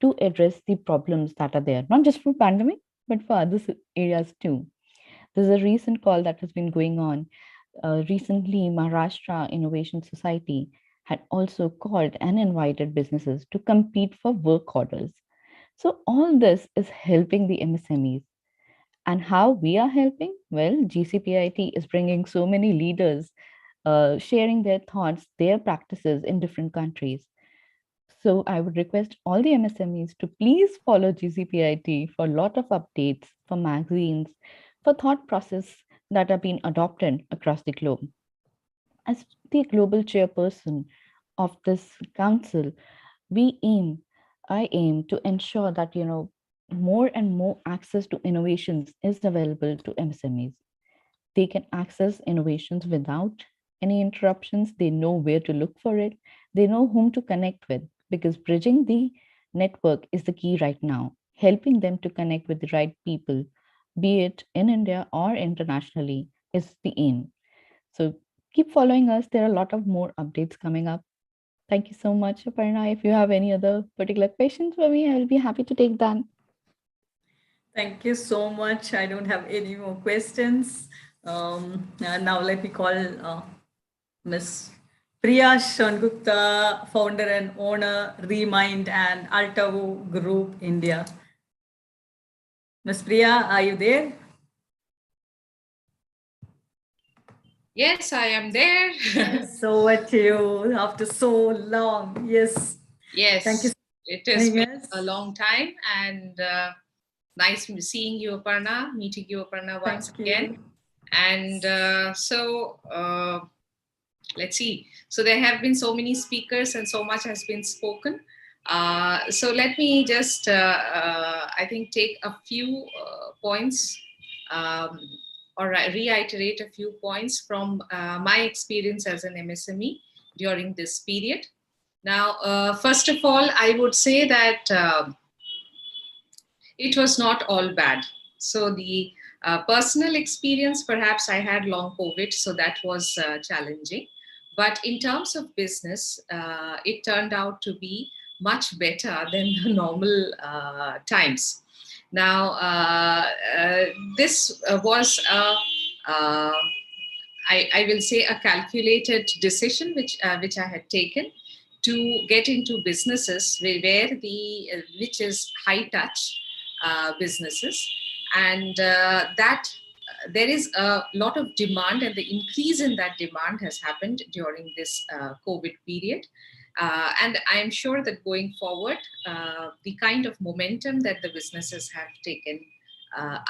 [SPEAKER 6] to address the problems that are there, not just for pandemic, but for other areas too. There's a recent call that has been going on. Recently, Maharashtra Innovation Society had also called and invited businesses to compete for work orders. So all this is helping the MSMEs. And how we are helping? Well, GCPIT is bringing so many leaders, sharing their thoughts, their practices in different countries. So I would request all the MSMEs to please follow GCPIT for a lot of updates, for magazines, for thought process that are being adopted across the globe. As the global chairperson of this council, I aim to ensure that, more and more access to innovations is available to MSMEs. They can access innovations without any interruptions. They know where to look for it. They know whom to connect with, because bridging the network is the key right now, helping them to connect with the right people, be it in India or internationally, is the aim. So keep following us. There are a lot of more updates coming up. Thank you so much, Aparna. If you have any other particular questions for me, I will be happy to take that.
[SPEAKER 1] Thank you so much. I don't have any more questions. Now let me call Ms. Priya Shangupta, founder and owner, Remind and Altavo Group, India. Ms. Priya, are you there?
[SPEAKER 7] Yes, I am there.
[SPEAKER 1] So what you after so long? Yes.
[SPEAKER 7] Yes.
[SPEAKER 1] Thank you.
[SPEAKER 7] It has been a long time, and nice seeing you, Aparna, meeting you, Aparna, once again. And let's see. So there have been so many speakers and so much has been spoken. So let me just, I think, take a few points or reiterate a few points from my experience as an MSME during this period. Now, first of all, I would say that it was not all bad. So the personal experience, perhaps I had long COVID, so that was challenging. But in terms of business, it turned out to be much better than the normal times. Now, this was I will say a calculated decision which I had taken to get into businesses which is high touch businesses, and that there is a lot of demand, and the increase in that demand has happened during this COVID period. And I am sure that going forward, the kind of momentum that the businesses have taken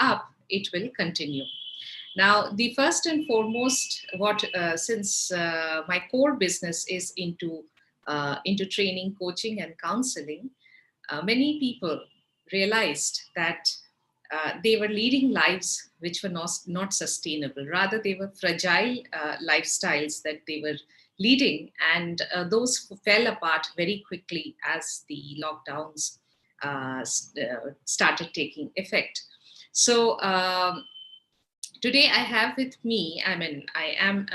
[SPEAKER 7] up, it will continue. Now, the first and foremost, since my core business is into training, coaching, and counseling, many people realized that they were leading lives which were not sustainable. Rather, they were fragile lifestyles that they were leading, and those fell apart very quickly as the lockdowns started taking effect. So today I have with me, I am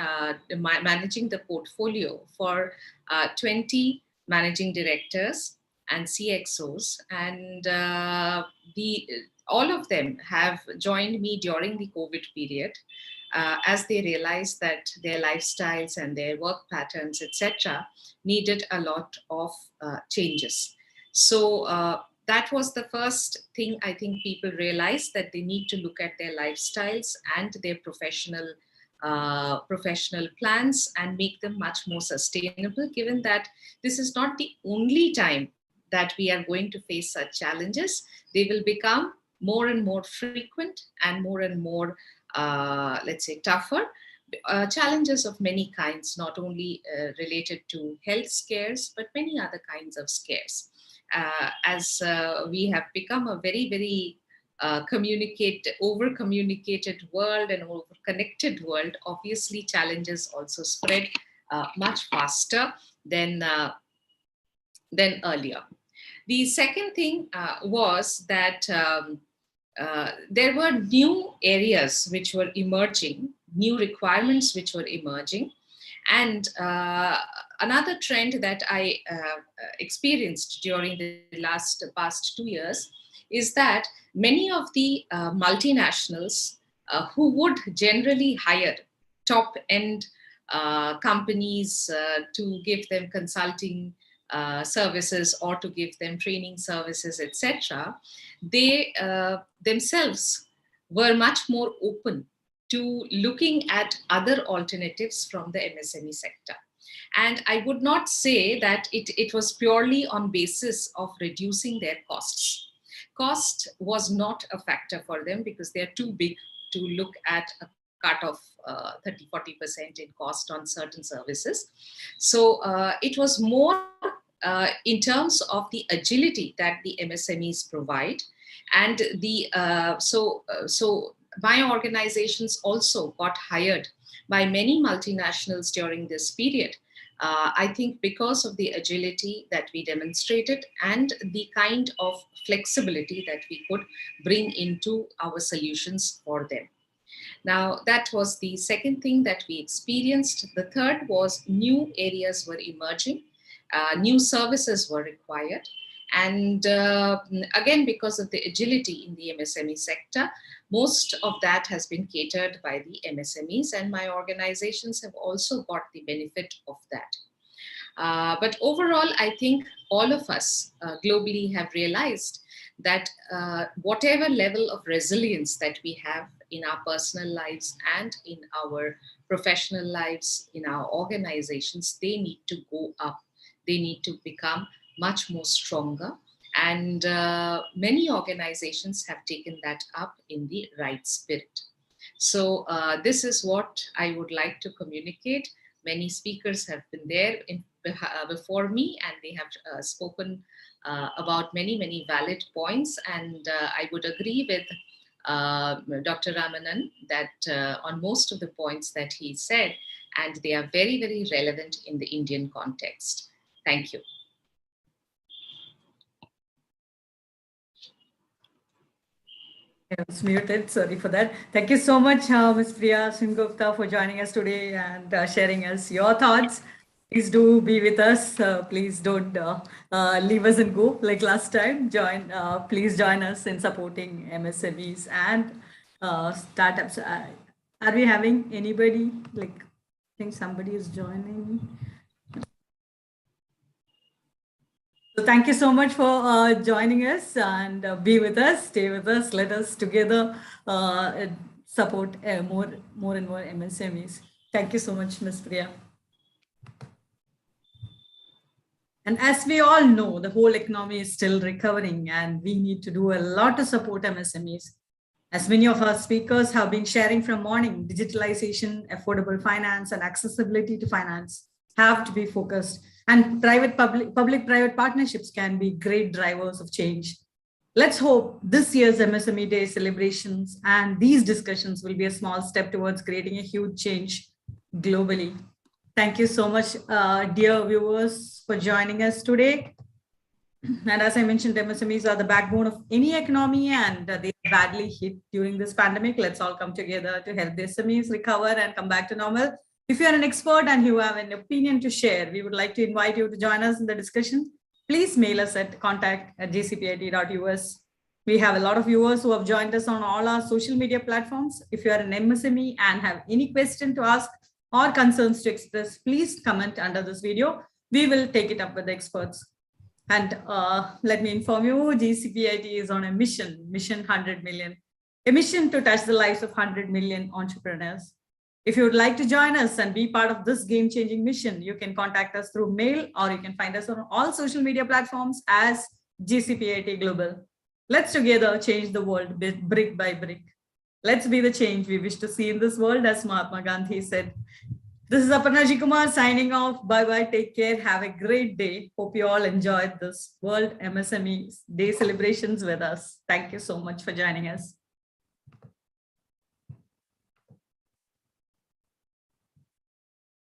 [SPEAKER 7] managing the portfolio for 20 managing directors and CXOs, and all of them have joined me during the COVID period as they realized that their lifestyles and their work patterns, etc., needed a lot of changes. So that was the first thing I think people realized, that they need to look at their lifestyles and their professional plans and make them much more sustainable, given that this is not the only time that we are going to face such challenges. They will become more and more frequent and more, let's say, tougher. Challenges of many kinds, not only related to health scares, but many other kinds of scares. As we have become a very, very over-communicated world and over-connected world, obviously challenges also spread much faster than earlier. The second thing was that there were new areas which were emerging, new requirements which were emerging. And another trend that I experienced during the past 2 years is that many of the multinationals who would generally hire top-end companies to give them consulting services or to give them training services, etc., they themselves were much more open to looking at other alternatives from the MSME sector. And I would not say that it was purely on basis of reducing their costs. Cost was not a factor for them because they're too big to look at a cut of 30-40% in cost on certain services. So it was more in terms of the agility that the MSMEs provide. And so my organizations also got hired by many multinationals during this period. I think because of the agility that we demonstrated and the kind of flexibility that we could bring into our solutions for them. Now, that was the second thing that we experienced. The third was new areas were emerging, new services were required. And again, because of the agility in the MSME sector, most of that has been catered by the MSMEs, and my organizations have also got the benefit of that. But overall, I think all of us globally have realized that whatever level of resilience that we have in our personal lives and in our professional lives, in our organizations, they need to go up. They need to become much more stronger. And many organizations have taken that up in the right spirit. So this is what I would like to communicate. Many speakers have been there before me, and they have spoken about many, many valid points. And I would agree with Dr. Ramanan that on most of the points that he said, and they are very, very relevant in the Indian context. Thank you.
[SPEAKER 1] I was muted, sorry for that. Thank you so much, Ms. Priya Singupta, for joining us today and sharing us your thoughts. Please do be with us. Please don't leave us and go like last time. Please join us in supporting MSMEs and startups. Are we having anybody? Like, I think somebody is joining. So thank you so much for joining us, and be with us, stay with us. Let us together support more and more MSMEs. Thank you so much, Ms. Priya. And as we all know, the whole economy is still recovering, and we need to do a lot to support MSMEs. As many of our speakers have been sharing from morning, digitalization, affordable finance, and accessibility to finance have to be focused. And public-private partnerships can be great drivers of change. Let's hope this year's MSME Day celebrations and these discussions will be a small step towards creating a huge change globally. Thank you so much, dear viewers, for joining us today. And as I mentioned, MSMEs are the backbone of any economy, and they are badly hit during this pandemic. Let's all come together to help the SMEs recover and come back to normal. If you are an expert and you have an opinion to share, we would like to invite you to join us in the discussion. Please mail us at contact@gcpit.us. We have a lot of viewers who have joined us on all our social media platforms. If you are an MSME and have any question to ask or concerns to express, please comment under this video. We will take it up with the experts. And let me inform you, GCPIT is on a mission 100 million, a mission to touch the lives of 100 million entrepreneurs. If you would like to join us and be part of this game-changing mission, you can contact us through mail, or you can find us on all social media platforms as GCPIT Global. Let's together change the world brick by brick. Let's be the change we wish to see in this world, as Mahatma Gandhi said. This is Aparna Kumar signing off. Bye-bye, take care, have a great day. Hope you all enjoyed this World MSME Day celebrations with us. Thank you so much for joining us.